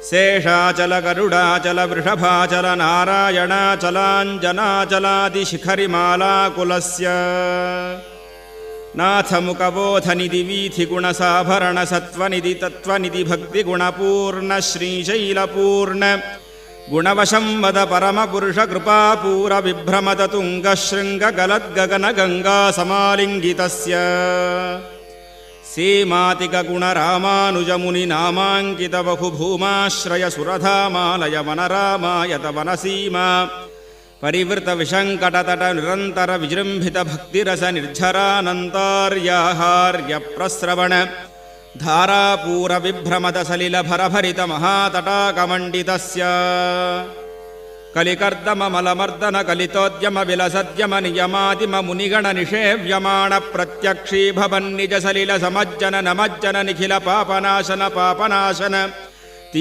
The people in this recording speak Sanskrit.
शेषाचल गरुडाचल वृषभाचल नारायणाचलाञ्जनाचलादिशिखरिमालाकुलस्य नाथमुखबोधनिधि वीथिगुणसाभरणसत्त्वनिधि तत्त्वनिधि भक्तिगुणपूर्ण श्रीशैलपूर्ण गुणवशं वद परमपुरुषकृपापूरबिभ्रमदतुङ्गशृङ्गगलद्गगनगङ्गासमालिङ्गितस्य सीमातिकगुणरामानुजमुनिनामाङ्कितबहुभूमाश्रयसुरधामालय वनरामायत वनसीमा परिवृतविशङ्कटतटनिरन्तरविजृम्भितभक्तिरसनिर्झरानन्तार्याहार्यप्रस्रवण धारापूरविभ्रमदसलिलभरभरितमहातटाकमण्डितस्य कलिकर्दममलमर्दनकलितोद्यमविलसद्यमनियमादिममुनिगणनिषेव्यमाणप्रत्यक्षीभवन्निजसलिलसमज्जन नमज्जन निखिलपापनाशन पापनाशन